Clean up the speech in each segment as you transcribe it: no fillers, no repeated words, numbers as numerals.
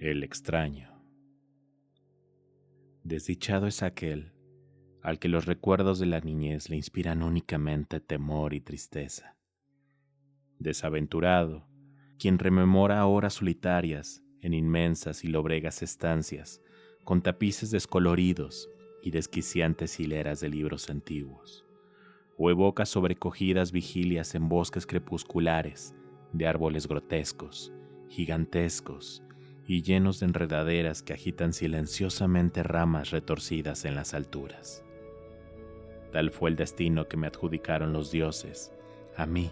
El extraño. Desdichado es aquel al que los recuerdos de la niñez le inspiran únicamente temor y tristeza. Desaventurado, quien rememora horas solitarias en inmensas y lobregas estancias, con tapices descoloridos y desquiciantes hileras de libros antiguos, o evoca sobrecogidas vigilias en bosques crepusculares de árboles grotescos, gigantescos y llenos de enredaderas que agitan silenciosamente ramas retorcidas en las alturas. Tal fue el destino que me adjudicaron los dioses, a mí,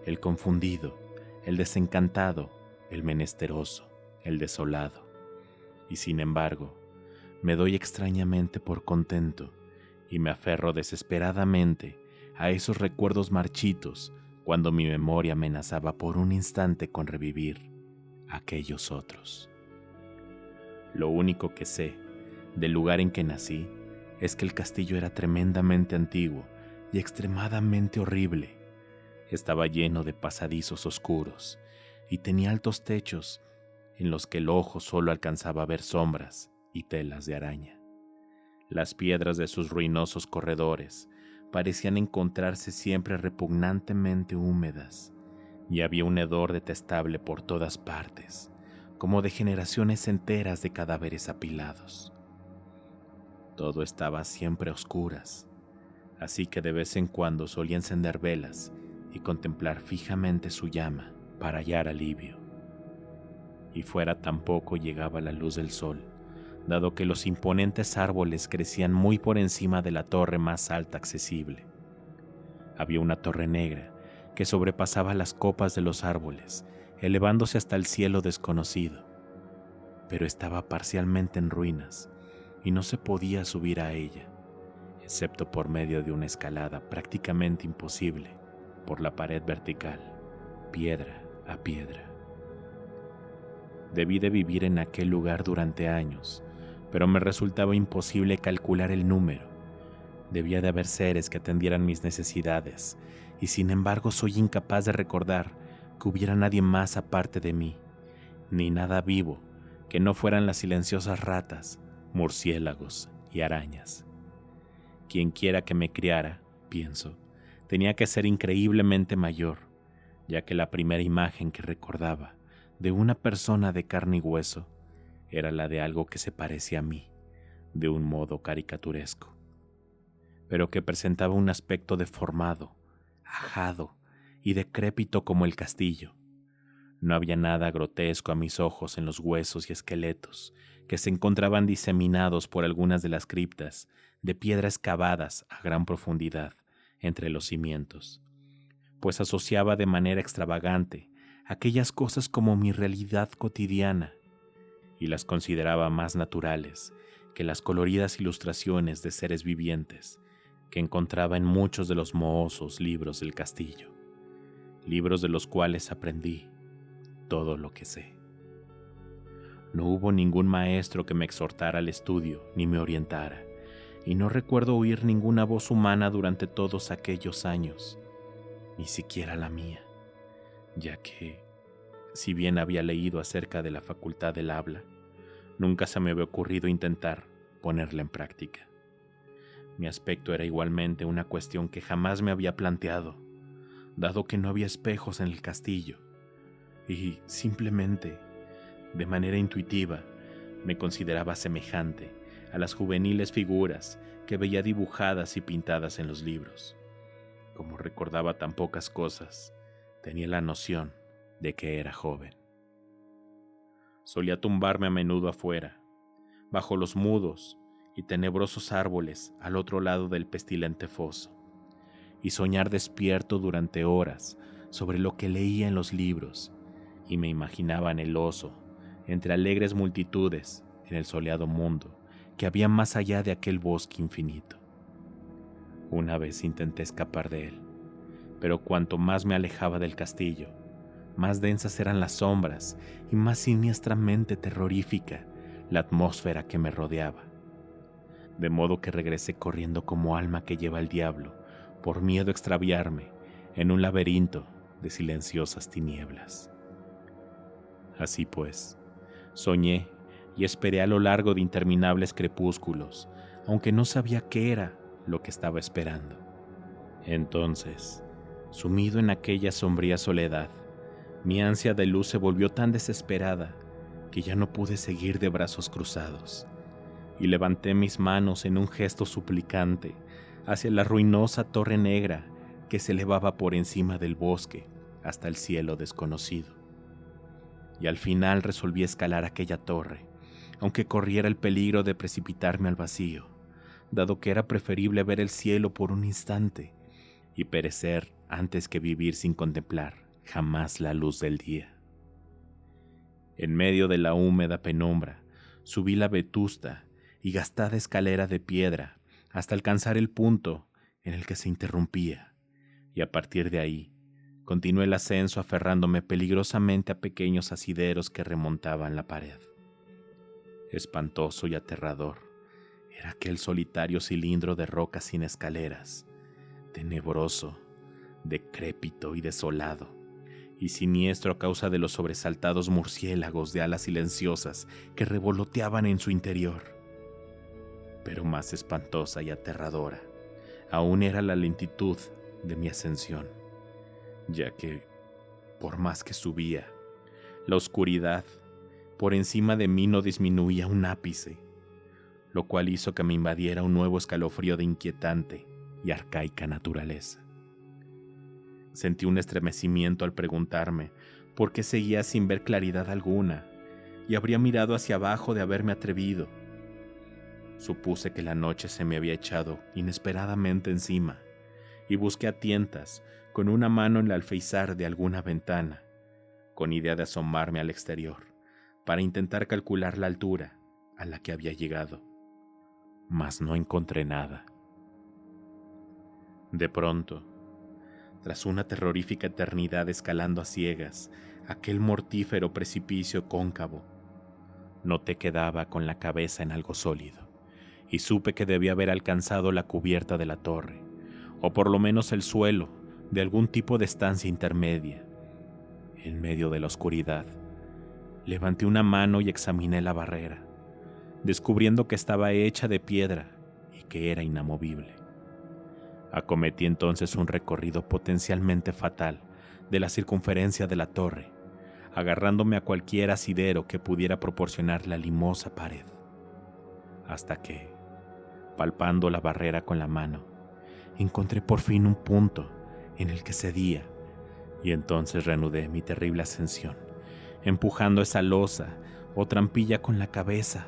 el confundido, el desencantado, el menesteroso, el desolado. Y sin embargo, me doy extrañamente por contento y me aferro desesperadamente a esos recuerdos marchitos cuando mi memoria amenazaba por un instante con revivir aquellos otros. Lo único que sé del lugar en que nací es que el castillo era tremendamente antiguo y extremadamente horrible. Estaba lleno de pasadizos oscuros y tenía altos techos en los que el ojo solo alcanzaba a ver sombras y telas de araña. Las piedras de sus ruinosos corredores parecían encontrarse siempre repugnantemente húmedas, y había un hedor detestable por todas partes, como de generaciones enteras de cadáveres apilados. Todo estaba siempre a oscuras, así que de vez en cuando solía encender velas y contemplar fijamente su llama para hallar alivio. Y fuera tampoco llegaba la luz del sol, dado que los imponentes árboles crecían muy por encima de la torre más alta accesible. Había una torre negra que sobrepasaba las copas de los árboles, elevándose hasta el cielo desconocido, pero estaba parcialmente en ruinas y no se podía subir a ella, excepto por medio de una escalada prácticamente imposible por la pared vertical, piedra a piedra. Debí de vivir en aquel lugar durante años, pero me resultaba imposible calcular el número. Debía de haber seres que atendieran mis necesidades, y sin embargo soy incapaz de recordar que hubiera nadie más aparte de mí, ni nada vivo que no fueran las silenciosas ratas, murciélagos y arañas. Quien quiera que me criara, pienso, tenía que ser increíblemente mayor, ya que la primera imagen que recordaba de una persona de carne y hueso era la de algo que se parecía a mí, de un modo caricaturesco, pero que presentaba un aspecto deformado, ajado y decrépito como el castillo. No había nada grotesco a mis ojos en los huesos y esqueletos que se encontraban diseminados por algunas de las criptas de piedra excavadas a gran profundidad entre los cimientos, pues asociaba de manera extravagante aquellas cosas como mi realidad cotidiana y las consideraba más naturales que las coloridas ilustraciones de seres vivientes que encontraba en muchos de los mohosos libros del castillo, libros de los cuales aprendí todo lo que sé. No hubo ningún maestro que me exhortara al estudio ni me orientara, y no recuerdo oír ninguna voz humana durante todos aquellos años, ni siquiera la mía, ya que, si bien había leído acerca de la facultad del habla, nunca se me había ocurrido intentar ponerla en práctica. Mi aspecto era igualmente una cuestión que jamás me había planteado, dado que no había espejos en el castillo, y simplemente, de manera intuitiva, me consideraba semejante a las juveniles figuras que veía dibujadas y pintadas en los libros. Como recordaba tan pocas cosas, tenía la noción de que era joven. Solía tumbarme a menudo afuera, bajo los mudos y tenebrosos árboles al otro lado del pestilente foso, y soñar despierto durante horas sobre lo que leía en los libros, y me imaginaba anheloso entre alegres multitudes en el soleado mundo que había más allá de aquel bosque infinito. Una vez intenté escapar de él, pero cuanto más me alejaba del castillo, más densas eran las sombras y más siniestramente terrorífica la atmósfera que me rodeaba. De modo que regresé corriendo como alma que lleva el diablo, por miedo a extraviarme en un laberinto de silenciosas tinieblas. Así pues, Soñé y esperé a lo largo de interminables crepúsculos, aunque no sabía qué era lo que estaba esperando. Entonces, sumido en aquella sombría soledad, mi ansia de luz se volvió tan desesperada que ya no pude seguir de brazos cruzados, y levanté mis manos en un gesto suplicante hacia la ruinosa torre negra que se elevaba por encima del bosque hasta el cielo desconocido. Y al final resolví escalar aquella torre, aunque corriera el peligro de precipitarme al vacío, dado que era preferible ver el cielo por un instante y perecer antes que vivir sin contemplar jamás la luz del día. En medio de la húmeda penumbra, subí la vetusta y gastada escalera de piedra hasta alcanzar el punto en el que se interrumpía, y a partir de ahí, continué el ascenso aferrándome peligrosamente a pequeños asideros que remontaban la pared. Espantoso y aterrador era aquel solitario cilindro de roca sin escaleras, tenebroso, decrépito y desolado, y siniestro a causa de los sobresaltados murciélagos de alas silenciosas que revoloteaban en su interior. Pero más espantosa y aterradora aún era la lentitud de mi ascensión, ya que, por más que subía, la oscuridad por encima de mí no disminuía un ápice, lo cual hizo que me invadiera un nuevo escalofrío de inquietante y arcaica naturaleza. Sentí un estremecimiento al preguntarme por qué seguía sin ver claridad alguna, y habría mirado hacia abajo de haberme atrevido. Supuse que la noche se me había echado inesperadamente encima, y busqué a tientas, con una mano en el alféizar de alguna ventana, con idea de asomarme al exterior, para intentar calcular la altura a la que había llegado. Mas no encontré nada. De pronto, tras una terrorífica eternidad escalando a ciegas aquel mortífero precipicio cóncavo, noté que daba con la cabeza en algo sólido, y supe que debía haber alcanzado la cubierta de la torre, o por lo menos el suelo de algún tipo de estancia intermedia. En medio de la oscuridad, levanté una mano y examiné la barrera, descubriendo que estaba hecha de piedra y que era inamovible. Acometí entonces un recorrido potencialmente fatal de la circunferencia de la torre, agarrándome a cualquier asidero que pudiera proporcionar la limosa pared, hasta que, palpando la barrera con la mano, encontré por fin un punto en el que cedía, y entonces reanudé mi terrible ascensión, empujando esa losa o trampilla con la cabeza,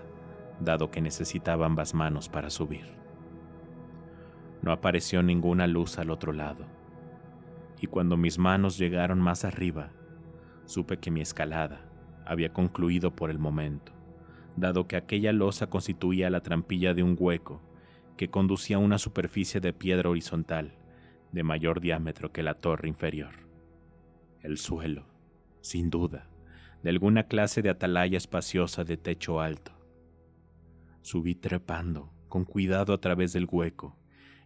dado que necesitaba ambas manos para subir. No apareció ninguna luz al otro lado, y cuando mis manos llegaron más arriba, supe que mi escalada había concluido por el momento, dado que aquella losa constituía la trampilla de un hueco que conducía a una superficie de piedra horizontal de mayor diámetro que la torre inferior. El suelo, sin duda, de alguna clase de atalaya espaciosa de techo alto. Subí trepando con cuidado a través del hueco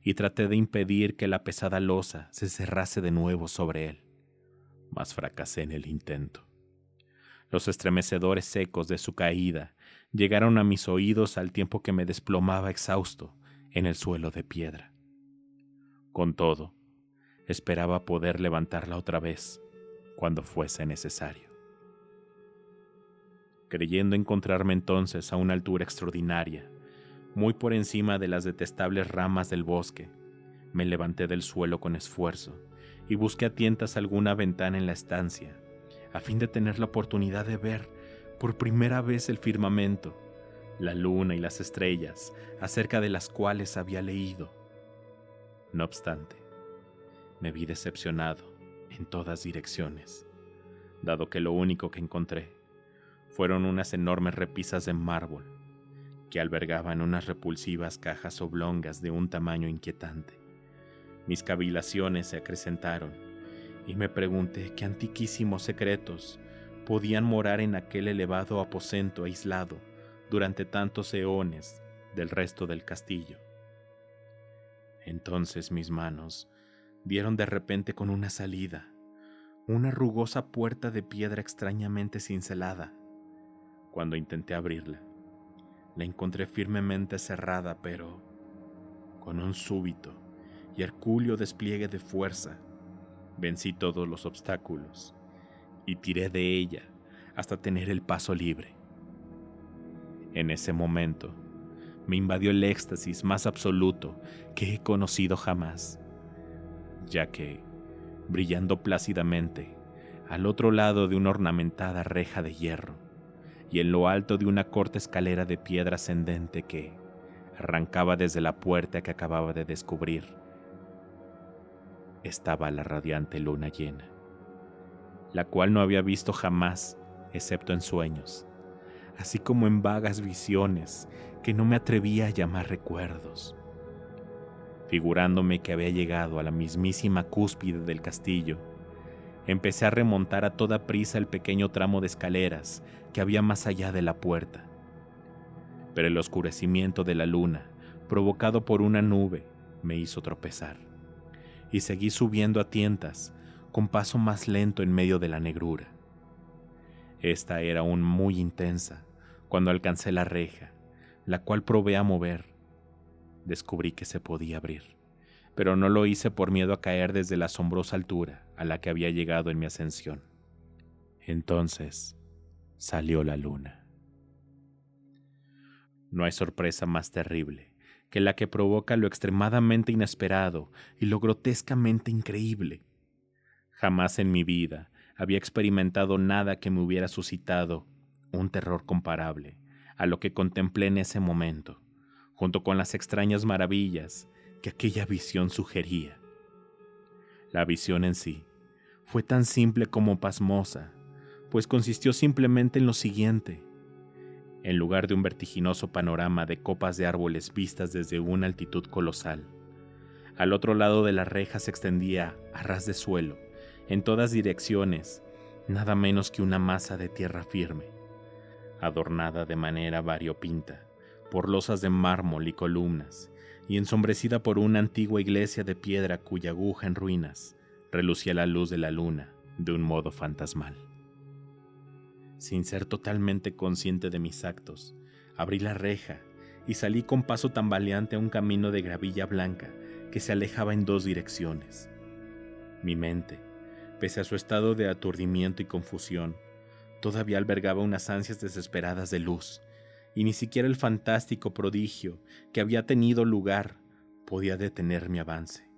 y traté de impedir que la pesada losa se cerrase de nuevo sobre él, mas fracasé en el intento. Los estremecedores ecos de su caída llegaron a mis oídos al tiempo que me desplomaba exhausto en el suelo de piedra. Con todo, esperaba poder levantarla otra vez cuando fuese necesario. Creyendo encontrarme entonces a una altura extraordinaria, muy por encima de las detestables ramas del bosque, me levanté del suelo con esfuerzo y busqué a tientas alguna ventana en la estancia, a fin de tener la oportunidad de ver por primera vez el firmamento, la luna y las estrellas, acerca de las cuales había leído. No obstante, me vi decepcionado en todas direcciones, dado que lo único que encontré fueron unas enormes repisas de mármol que albergaban unas repulsivas cajas oblongas de un tamaño inquietante. Mis cavilaciones se acrecentaron y me pregunté qué antiquísimos secretos podían morar en aquel elevado aposento aislado durante tantos eones del resto del castillo. Entonces mis manos dieron de repente con una salida, una rugosa puerta de piedra extrañamente cincelada. Cuando intenté abrirla, la encontré firmemente cerrada, pero con un súbito y hercúleo despliegue de fuerza, vencí todos los obstáculos y tiré de ella hasta tener el paso libre. En ese momento, me invadió el éxtasis más absoluto que he conocido jamás, ya que, brillando plácidamente, al otro lado de una ornamentada reja de hierro, y en lo alto de una corta escalera de piedra ascendente que arrancaba desde la puerta que acababa de descubrir, estaba la radiante luna llena, la cual no había visto jamás, excepto en sueños, así como en vagas visiones que no me atrevía a llamar recuerdos. Figurándome que había llegado a la mismísima cúspide del castillo, empecé a remontar a toda prisa el pequeño tramo de escaleras que había más allá de la puerta. Pero el oscurecimiento de la luna, provocado por una nube, me hizo tropezar, y seguí subiendo a tientas, con paso más lento en medio de la negrura. Esta era aún muy intensa. Cuando alcancé la reja, la cual probé a mover, descubrí que se podía abrir, pero no lo hice por miedo a caer desde la asombrosa altura a la que había llegado en mi ascensión. Entonces salió la luna. No hay sorpresa más terrible que la que provoca lo extremadamente inesperado y lo grotescamente increíble. Jamás en mi vida había experimentado nada que me hubiera suscitado un terror comparable a lo que contemplé en ese momento, junto con las extrañas maravillas que aquella visión sugería. La visión en sí fue tan simple como pasmosa, pues consistió simplemente en lo siguiente. En lugar de un vertiginoso panorama de copas de árboles vistas desde una altitud colosal, al otro lado de la reja se extendía, a ras de suelo, en todas direcciones, nada menos que una masa de tierra firme, adornada de manera variopinta por losas de mármol y columnas, y ensombrecida por una antigua iglesia de piedra cuya aguja en ruinas relucía la luz de la luna de un modo fantasmal. Sin ser totalmente consciente de mis actos, abrí la reja y salí con paso tambaleante a un camino de gravilla blanca que se alejaba en dos direcciones. Mi mente, pese a su estado de aturdimiento y confusión, todavía albergaba unas ansias desesperadas de luz, y ni siquiera el fantástico prodigio que había tenido lugar podía detener mi avance.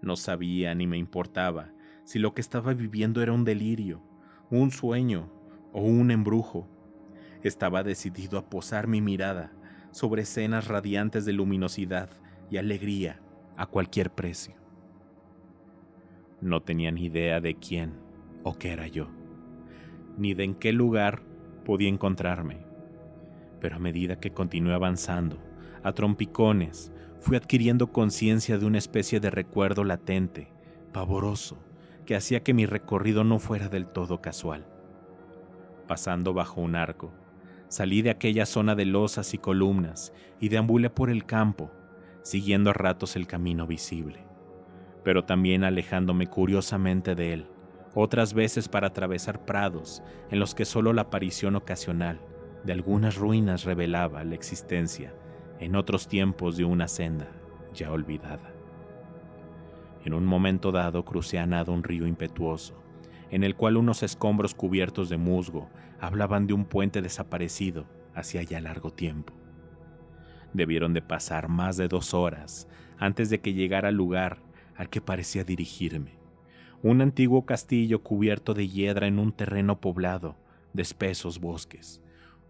No sabía ni me importaba si lo que estaba viviendo era un delirio, un sueño o un embrujo. Estaba decidido a posar mi mirada sobre escenas radiantes de luminosidad y alegría a cualquier precio. No tenía ni idea de quién o qué era yo, ni de en qué lugar podía encontrarme. Pero a medida que continué avanzando, a trompicones, fui adquiriendo conciencia de una especie de recuerdo latente, pavoroso, que hacía que mi recorrido no fuera del todo casual. Pasando bajo un arco, salí de aquella zona de losas y columnas y deambulé por el campo, siguiendo a ratos el camino visible, pero también alejándome curiosamente de él, otras veces para atravesar prados en los que solo la aparición ocasional de algunas ruinas revelaba la existencia en otros tiempos de una senda ya olvidada. En un momento dado crucé a nado un río impetuoso, en el cual unos escombros cubiertos de musgo hablaban de un puente desaparecido hacía ya largo tiempo. Debieron de pasar más de 2 horas antes de que llegara al lugar al que parecía dirigirme, un antiguo castillo cubierto de hiedra en un terreno poblado de espesos bosques,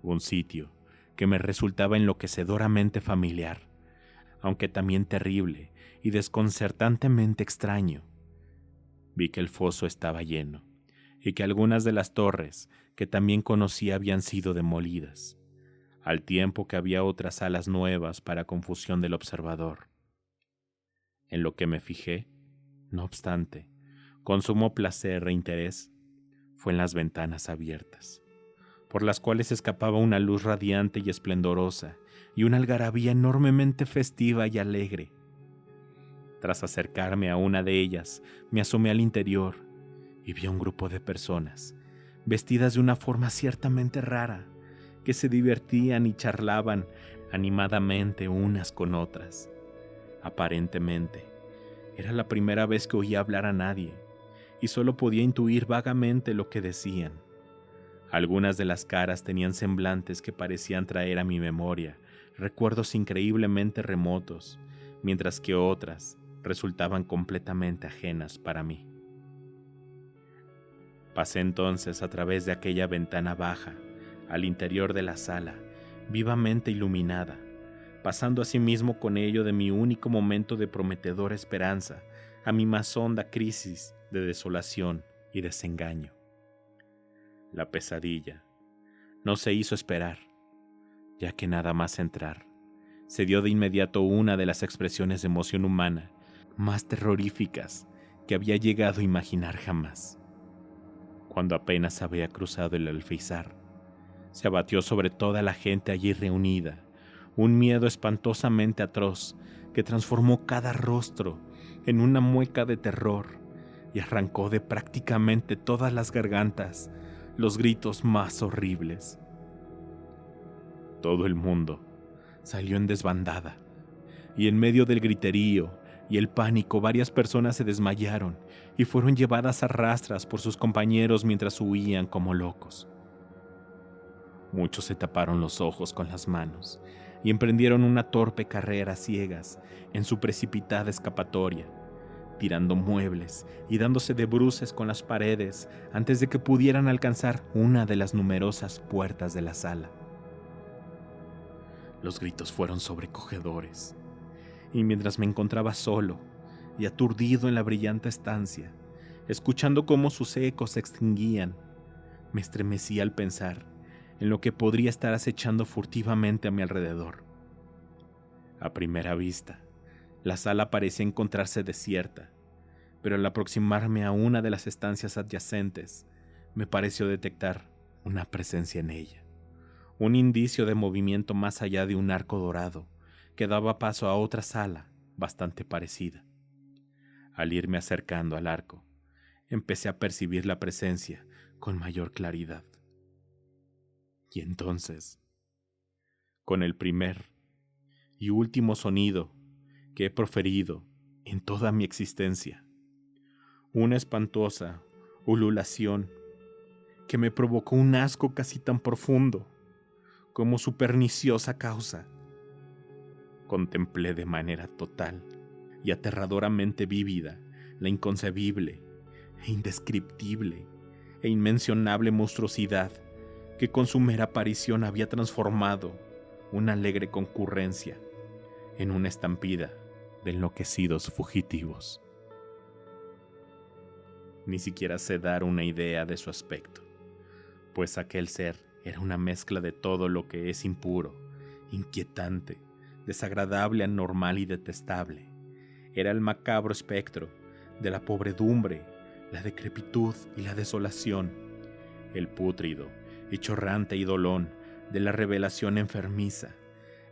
un sitio que me resultaba enloquecedoramente familiar, aunque también terrible y desconcertantemente extraño. Vi que el foso estaba lleno y que algunas de las torres que también conocía habían sido demolidas, al tiempo que había otras salas nuevas para confusión del observador. En lo que me fijé, no obstante, con sumo placer e interés, fue en las ventanas abiertas, por las cuales escapaba una luz radiante y esplendorosa y una algarabía enormemente festiva y alegre. Tras acercarme a una de ellas, me asomé al interior y vi a un grupo de personas, vestidas de una forma ciertamente rara, que se divertían y charlaban animadamente unas con otras. Aparentemente, era la primera vez que oía hablar a nadie, y solo podía intuir vagamente lo que decían. Algunas de las caras tenían semblantes que parecían traer a mi memoria recuerdos increíblemente remotos, mientras que otras resultaban completamente ajenas para mí. Pasé entonces a través de aquella ventana baja, al interior de la sala, vivamente iluminada, pasando asimismo con ello de mi único momento de prometedora esperanza a mi más honda crisis de desolación y desengaño. La pesadilla no se hizo esperar, ya que nada más entrar, se dio de inmediato una de las expresiones de emoción humana más terroríficas que había llegado a imaginar jamás. Cuando apenas había cruzado el alféizar, se abatió sobre toda la gente allí reunida un miedo espantosamente atroz que transformó cada rostro en una mueca de terror y arrancó de prácticamente todas las gargantas los gritos más horribles. Todo el mundo salió en desbandada, y en medio del griterío y el pánico varias personas se desmayaron y fueron llevadas a rastras por sus compañeros mientras huían como locos. Muchos se taparon los ojos con las manos y emprendieron una torpe carrera a ciegas en su precipitada escapatoria, tirando muebles y dándose de bruces con las paredes antes de que pudieran alcanzar una de las numerosas puertas de la sala. Los gritos fueron sobrecogedores, y mientras me encontraba solo y aturdido en la brillante estancia, escuchando cómo sus ecos se extinguían, me estremecí al pensar en lo que podría estar acechando furtivamente a mi alrededor. A primera vista, la sala parecía encontrarse desierta, pero al aproximarme a una de las estancias adyacentes, me pareció detectar una presencia en ella, un indicio de movimiento más allá de un arco dorado que daba paso a otra sala bastante parecida. Al irme acercando al arco, empecé a percibir la presencia con mayor claridad. Y entonces, con el primer y último sonido que he proferido en toda mi existencia, una espantosa ululación que me provocó un asco casi tan profundo como su perniciosa causa, contemplé de manera total y aterradoramente vívida la inconcebible e indescriptible e inmencionable monstruosidad que con su mera aparición había transformado una alegre concurrencia en una estampida de enloquecidos fugitivos. Ni siquiera sé dar una idea de su aspecto, pues aquel ser era una mezcla de todo lo que es impuro, inquietante, desagradable, anormal y detestable. Era el macabro espectro de la pobredumbre, la decrepitud y la desolación, el pútrido y chorrante idolón de la revelación enfermiza,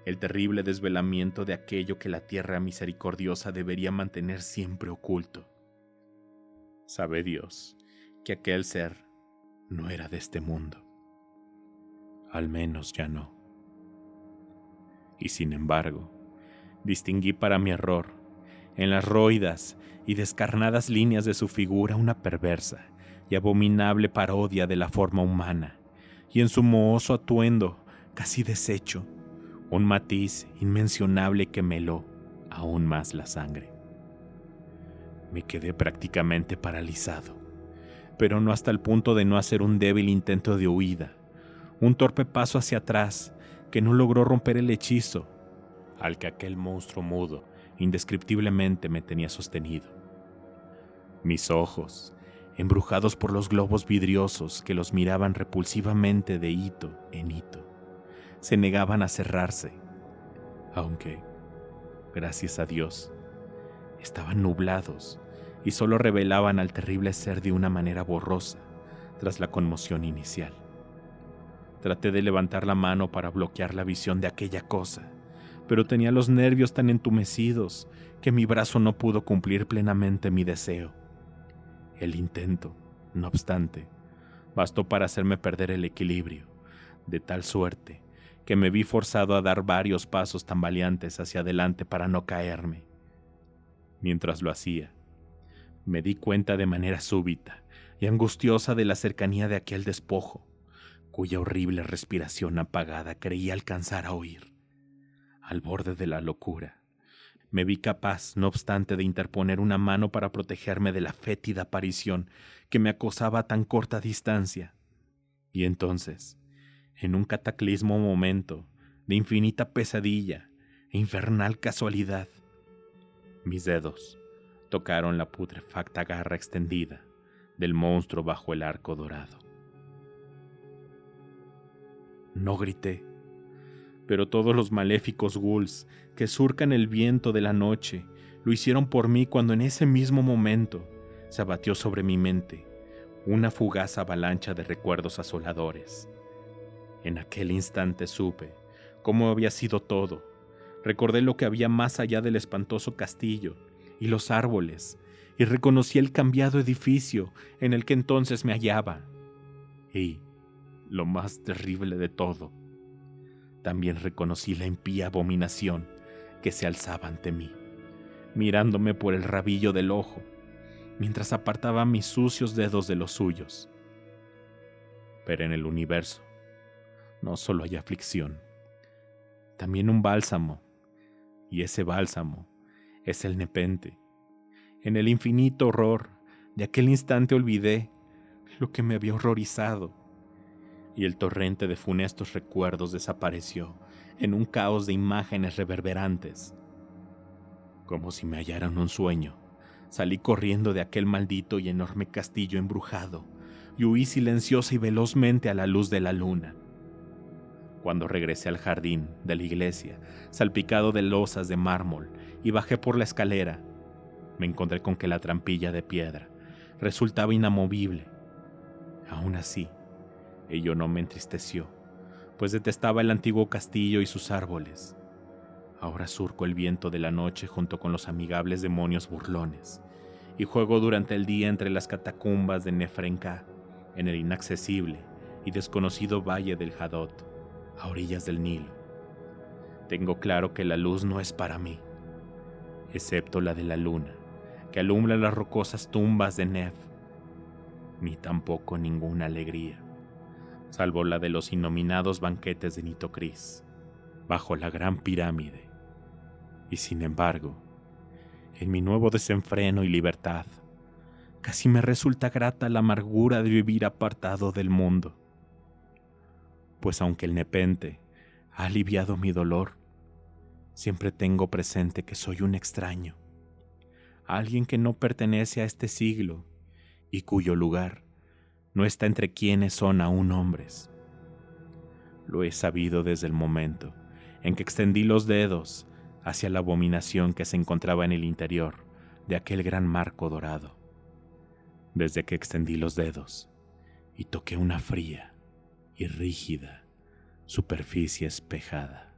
el terrible desvelamiento de aquello que la tierra misericordiosa debería mantener siempre oculto. Sabe Dios que aquel ser no era de este mundo. Al menos ya no. Y sin embargo, distinguí para mi error, en las roídas y descarnadas líneas de su figura, una perversa y abominable parodia de la forma humana, y en su mohoso atuendo, casi deshecho, un matiz inmencionable que me heló aún más la sangre. Me quedé prácticamente paralizado, pero no hasta el punto de no hacer un débil intento de huida, un torpe paso hacia atrás que no logró romper el hechizo al que aquel monstruo mudo indescriptiblemente me tenía sostenido. Mis ojos, embrujados por los globos vidriosos que los miraban repulsivamente de hito en hito, se negaban a cerrarse, aunque, gracias a Dios, estaban nublados y solo revelaban al terrible ser de una manera borrosa tras la conmoción inicial. Traté de levantar la mano para bloquear la visión de aquella cosa, pero tenía los nervios tan entumecidos que mi brazo no pudo cumplir plenamente mi deseo. El intento, no obstante, bastó para hacerme perder el equilibrio, de tal suerte que me vi forzado a dar varios pasos tambaleantes hacia adelante para no caerme. Mientras lo hacía, me di cuenta de manera súbita y angustiosa de la cercanía de aquel despojo, cuya horrible respiración apagada creía alcanzar a oír. Al borde de la locura, me vi capaz, no obstante, de interponer una mano para protegerme de la fétida aparición que me acosaba a tan corta distancia. Y entonces, en un cataclismo momento de infinita pesadilla e infernal casualidad, mis dedos tocaron la putrefacta garra extendida del monstruo bajo el arco dorado. No grité, pero todos los maléficos ghouls que surcan el viento de la noche lo hicieron por mí cuando en ese mismo momento se abatió sobre mi mente una fugaz avalancha de recuerdos asoladores. En aquel instante supe cómo había sido todo. Recordé lo que había más allá del espantoso castillo y los árboles, y reconocí el cambiado edificio en el que entonces me hallaba. Y, lo más terrible de todo, también reconocí la impía abominación que se alzaba ante mí, mirándome por el rabillo del ojo, mientras apartaba mis sucios dedos de los suyos. Pero en el universo no solo hay aflicción, también un bálsamo, y ese bálsamo es el nepente. En el infinito horror de aquel instante olvidé lo que me había horrorizado, y el torrente de funestos recuerdos desapareció en un caos de imágenes reverberantes. Como si me hallara en un sueño, salí corriendo de aquel maldito y enorme castillo embrujado y huí silenciosa y velozmente a la luz de la luna. Cuando regresé al jardín de la iglesia, salpicado de losas de mármol, y bajé por la escalera, me encontré con que la trampilla de piedra resultaba inamovible. Aún así, ello no me entristeció, pues detestaba el antiguo castillo y sus árboles. Ahora surco el viento de la noche junto con los amigables demonios burlones, y juego durante el día entre las catacumbas de Nefrenka, en el inaccesible y desconocido valle del Hadot, a orillas del Nilo. Tengo claro que la luz no es para mí, excepto la de la luna, que alumbra las rocosas tumbas de Nef, ni tampoco ninguna alegría, salvo la de los innominados banquetes de Nitocris, bajo la gran pirámide. Y sin embargo, en mi nuevo desenfreno y libertad, casi me resulta grata la amargura de vivir apartado del mundo. Pues aunque el nepente ha aliviado mi dolor, siempre tengo presente que soy un extraño, alguien que no pertenece a este siglo y cuyo lugar no está entre quienes son aún hombres. Lo he sabido desde el momento en que extendí los dedos hacia la abominación que se encontraba en el interior de aquel gran marco dorado. Desde que extendí los dedos y toqué una fría y rígida superficie espejada.